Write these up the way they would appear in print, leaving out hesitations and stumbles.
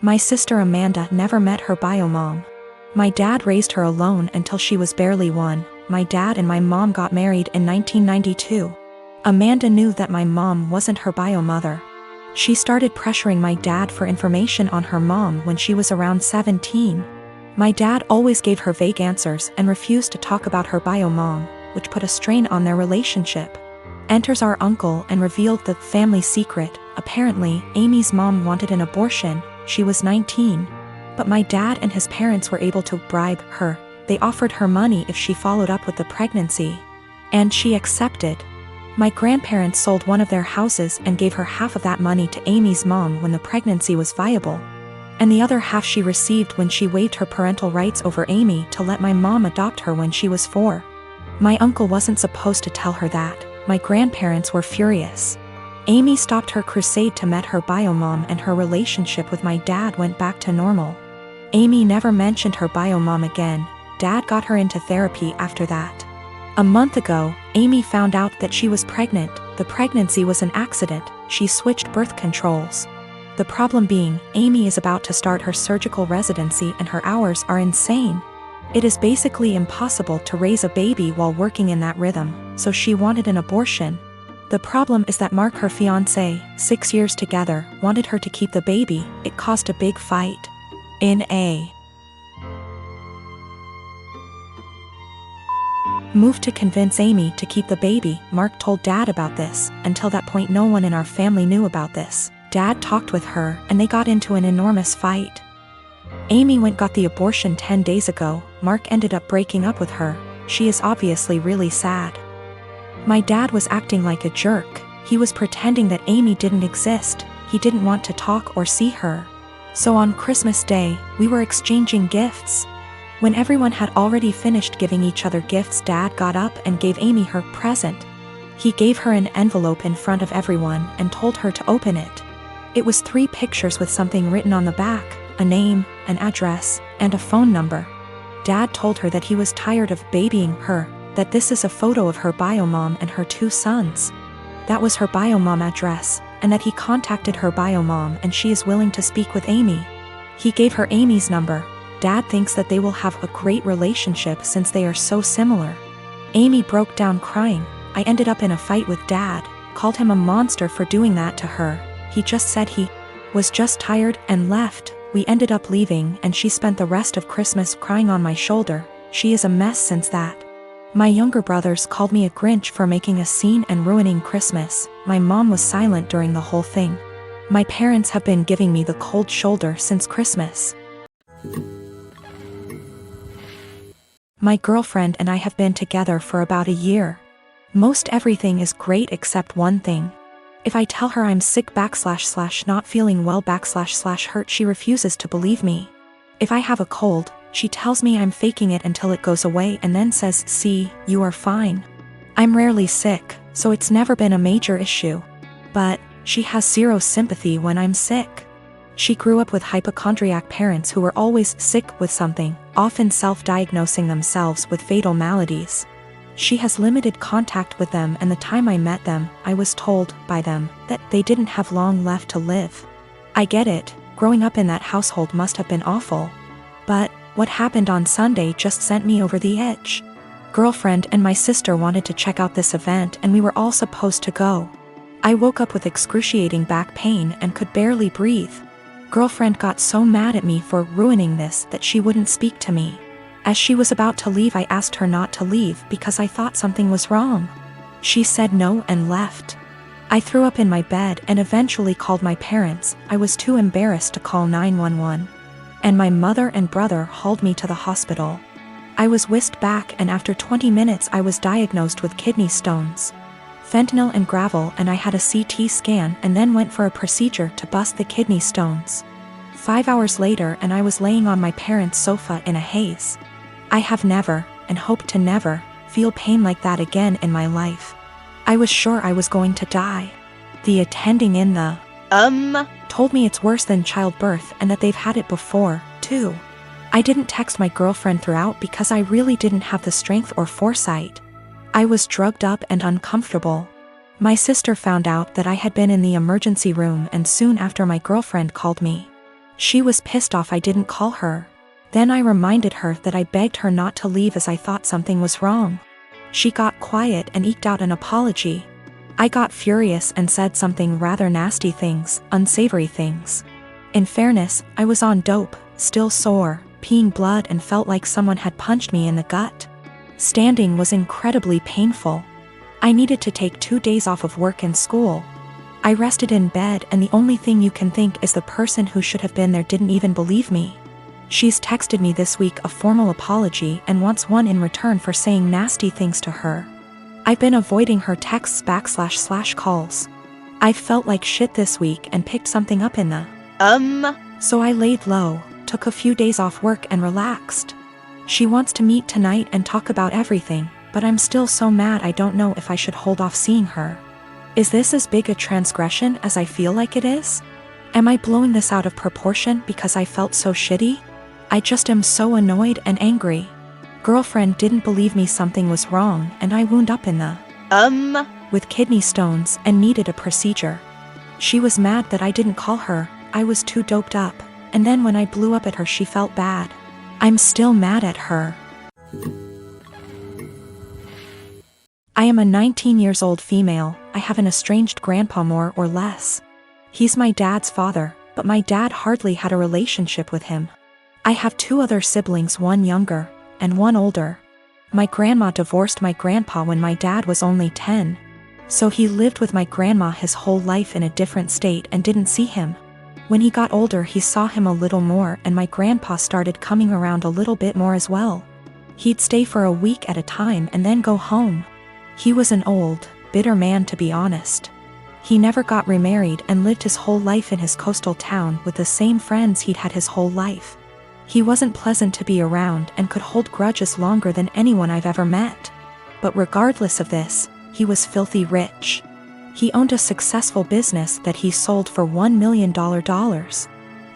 My sister Amanda never met her bio mom. My dad raised her alone until she was barely 1. My dad and my mom got married in 1992. Amanda knew that my mom wasn't her bio mother. She started pressuring my dad for information on her mom when she was around 17. My dad always gave her vague answers and refused to talk about her bio mom, which put a strain on their relationship. Enters our uncle and revealed the family secret. Apparently, Amy's mom wanted an abortion. She was 19. But my dad and his parents were able to bribe her. They offered her money if she followed up with the pregnancy. And she accepted. My grandparents sold one of their houses and gave her half of that money to Amy's mom when the pregnancy was viable. And the other half she received when she waived her parental rights over Amy to let my mom adopt her when she was 4. My uncle wasn't supposed to tell her that. My grandparents were furious. Amy stopped her crusade to meet her bio mom, and her relationship with my dad went back to normal. Amy never mentioned her bio mom again. Dad got her into therapy after that. A month ago, Amy found out that she was pregnant. The pregnancy was an accident. She switched birth controls. The problem being, Amy is about to start her surgical residency and her hours are insane. It is basically impossible to raise a baby while working in that rhythm, so she wanted an abortion. The problem is that Mark, her fiancé, 6 years together, wanted her to keep the baby. It caused a big fight. In a move to convince Amy to keep the baby, Mark told Dad about this. Until that point, no one in our family knew about this. Dad talked with her, and they got into an enormous fight. Amy got the abortion 10 days ago. Mark ended up breaking up with her. She is obviously really sad. My dad was acting like a jerk. He was pretending that Amy didn't exist. He didn't want to talk or see her. So on Christmas Day, we were exchanging gifts. When everyone had already finished giving each other gifts, Dad got up and gave Amy her present. He gave her an envelope in front of everyone and told her to open it. It was 3 pictures with something written on the back, a name, an address, and a phone number. Dad told her that he was tired of babying her, that this is a photo of her bio mom and her 2 sons. That was her bio mom address, and that he contacted her bio mom and she is willing to speak with Amy. He gave her Amy's number. Dad thinks that they will have a great relationship since they are so similar. Amy broke down crying. I ended up in a fight with Dad, called him a monster for doing that to her. He just said he was just tired and left. We ended up leaving and she spent the rest of Christmas crying on my shoulder. She is a mess since that. My younger brothers called me a Grinch for making a scene and ruining Christmas. My mom was silent during the whole thing. My parents have been giving me the cold shoulder since Christmas. My girlfriend and I have been together for about a year. Most everything is great except one thing. If I tell her I'm sick / not feeling well / hurt, she refuses to believe me. If I have a cold, she tells me I'm faking it until it goes away and then says, "See, you are fine." I'm rarely sick, so it's never been a major issue. But she has 0 sympathy when I'm sick. She grew up with hypochondriac parents who were always sick with something, often self-diagnosing themselves with fatal maladies. She has limited contact with them, and the time I met them, I was told by them that they didn't have long left to live. I get it, growing up in that household must have been awful. But what happened on Sunday just sent me over the edge. Girlfriend and my sister wanted to check out this event and we were all supposed to go. I woke up with excruciating back pain and could barely breathe. Girlfriend got so mad at me for ruining this that she wouldn't speak to me. As she was about to leave, I asked her not to leave because I thought something was wrong. She said no and left. I threw up in my bed and eventually called my parents. I was too embarrassed to call 911. And my mother and brother hauled me to the hospital. I was whisked back and after 20 minutes I was diagnosed with kidney stones. Fentanyl and gravel, and I had a CT scan and then went for a procedure to bust the kidney stones. 5 hours later and I was laying on my parents' sofa in a haze. I have never, and hope to never, feel pain like that again in my life. I was sure I was going to die. The attending in the told me it's worse than childbirth and that they've had it before, too. I didn't text my girlfriend throughout because I really didn't have the strength or foresight. I was drugged up and uncomfortable. My sister found out that I had been in the emergency room and soon after my girlfriend called me. She was pissed off I didn't call her. Then I reminded her that I begged her not to leave as I thought something was wrong. She got quiet and eked out an apology. I got furious and said something rather nasty things, unsavory things. In fairness, I was on dope, still sore, peeing blood and felt like someone had punched me in the gut. Standing was incredibly painful. I needed to take 2 days off of work and school. I rested in bed and the only thing you can think is the person who should have been there didn't even believe me. She's texted me this week a formal apology and wants one in return for saying nasty things to her. I've been avoiding her texts / calls. I've felt like shit this week and picked something up in the So I laid low, took a few days off work and relaxed. She wants to meet tonight and talk about everything, but I'm still so mad I don't know if I should hold off seeing her. Is this as big a transgression as I feel like it is? Am I blowing this out of proportion because I felt so shitty? I just am so annoyed and angry. Girlfriend didn't believe me something was wrong and I wound up in the with kidney stones and needed a procedure. She was mad that I didn't call her, I was too doped up, and then when I blew up at her she felt bad. I'm still mad at her. I am a 19 years old female. I have an estranged grandpa more or less. He's my dad's father, but my dad hardly had a relationship with him. I have 2 other siblings, one younger and one older. My grandma divorced my grandpa when my dad was only 10. So he lived with my grandma his whole life in a different state and didn't see him. When he got older he saw him a little more and my grandpa started coming around a little bit more as well. He'd stay for a week at a time and then go home. He was an old, bitter man to be honest. He never got remarried and lived his whole life in his coastal town with the same friends he'd had his whole life. He wasn't pleasant to be around and could hold grudges longer than anyone I've ever met. But regardless of this, he was filthy rich. He owned a successful business that he sold for $1 million.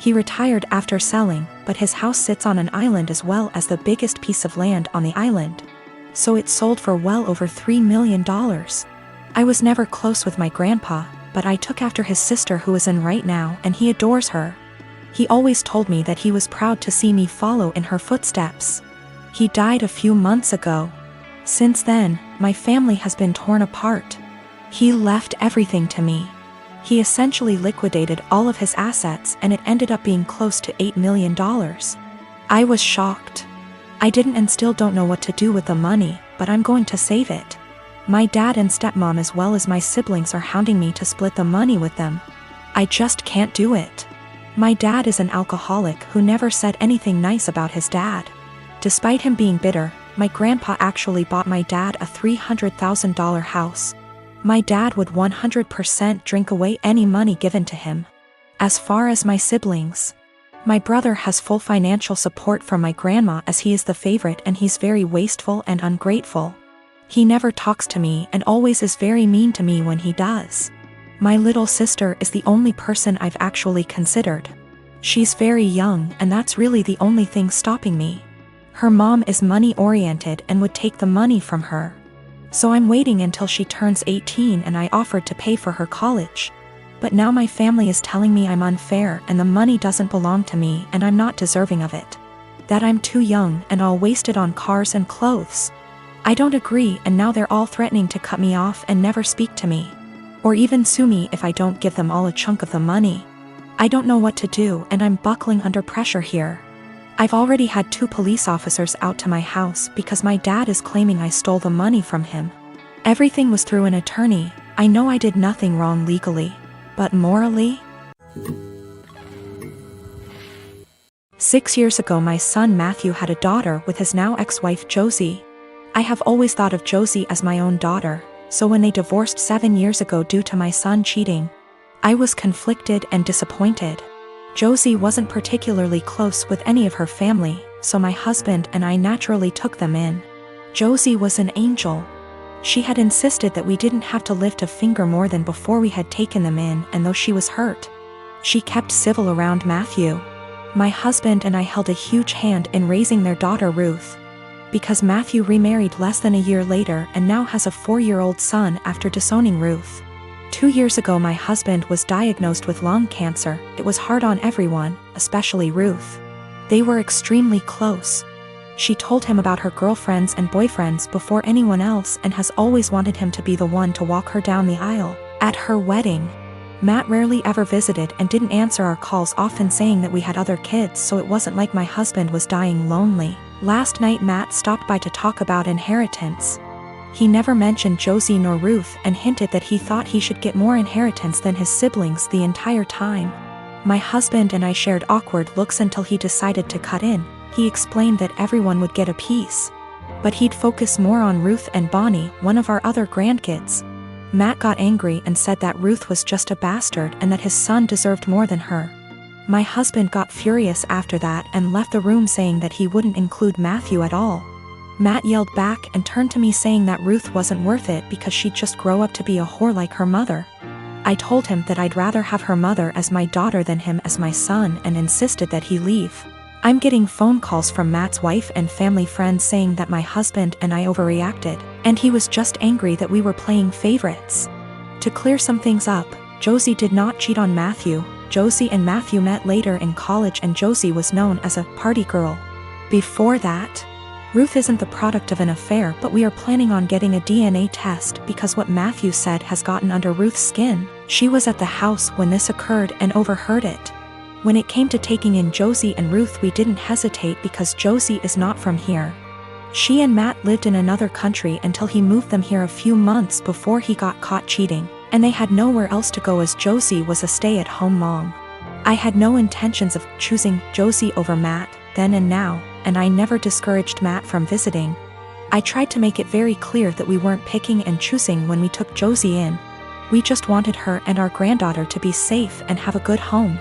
He retired after selling, but his house sits on an island as well as the biggest piece of land on the island. So it sold for well over $3 million. I was never close with my grandpa, but I took after his sister who is in right now and he adores her. He always told me that he was proud to see me follow in her footsteps. He died a few months ago. Since then, my family has been torn apart. He left everything to me. He essentially liquidated all of his assets and it ended up being close to $8 million. I was shocked. I didn't and still don't know what to do with the money, but I'm going to save it. My dad and stepmom as well as my siblings are hounding me to split the money with them. I just can't do it. My dad is an alcoholic who never said anything nice about his dad. Despite him being bitter, my grandpa actually bought my dad a $300,000 house. My dad would 100% drink away any money given to him. As far as my siblings, my brother has full financial support from my grandma as he is the favorite and he's very wasteful and ungrateful. He never talks to me and always is very mean to me when he does. My little sister is the only person I've actually considered. She's very young and that's really the only thing stopping me. Her mom is money-oriented and would take the money from her. So I'm waiting until she turns 18 and I offered to pay for her college. But now my family is telling me I'm unfair and the money doesn't belong to me and I'm not deserving of it. That I'm too young and I'll waste it on cars and clothes. I don't agree and now they're all threatening to cut me off and never speak to me. Or even sue me if I don't give them all a chunk of the money. I don't know what to do and I'm buckling under pressure here. I've already had 2 police officers out to my house because my dad is claiming I stole the money from him. Everything was through an attorney. I know I did nothing wrong legally. But morally? 6 years ago my son Matthew had a daughter with his now ex-wife Josie. I have always thought of Josie as my own daughter, so when they divorced 7 years ago due to my son cheating, I was conflicted and disappointed. Josie wasn't particularly close with any of her family, so my husband and I naturally took them in. Josie was an angel. She had insisted that we didn't have to lift a finger more than before we had taken them in, and though she was hurt, she kept civil around Matthew. My husband and I held a huge hand in raising their daughter Ruth. Because Matthew remarried less than a year later and now has a 4-year-old son after disowning Ruth. 2 years ago my husband was diagnosed with lung cancer. It was hard on everyone, especially Ruth. They were extremely close. She told him about her girlfriends and boyfriends before anyone else and has always wanted him to be the one to walk her down the aisle at her wedding. Matt rarely ever visited and didn't answer our calls, often saying that we had other kids, so it wasn't like my husband was dying lonely. Last night Matt stopped by to talk about inheritance. He never mentioned Josie nor Ruth and hinted that he thought he should get more inheritance than his siblings the entire time. My husband and I shared awkward looks until he decided to cut in. He explained that everyone would get a piece, but he'd focus more on Ruth and Bonnie, one of our other grandkids. Matt got angry and said that Ruth was just a bastard and that his son deserved more than her. My husband got furious after that and left the room saying that he wouldn't include Matthew at all. Matt yelled back and turned to me saying that Ruth wasn't worth it because she'd just grow up to be a whore like her mother. I told him that I'd rather have her mother as my daughter than him as my son and insisted that he leave. I'm getting phone calls from Matt's wife and family friends saying that my husband and I overreacted, and he was just angry that we were playing favorites. To clear some things up, Josie did not cheat on Matthew. Josie and Matthew met later in college and Josie was known as a party girl. Before that, Ruth isn't the product of an affair, but we are planning on getting a DNA test because what Matthew said has gotten under Ruth's skin. She was at the house when this occurred and overheard it. When it came to taking in Josie and Ruth, we didn't hesitate because Josie is not from here. She and Matt lived in another country until he moved them here a few months before he got caught cheating, and they had nowhere else to go as Josie was a stay-at-home mom. I had no intentions of choosing Josie over Matt, then and now, and I never discouraged Matt from visiting. I tried to make it very clear that we weren't picking and choosing when we took Josie in. We just wanted her and our granddaughter to be safe and have a good home.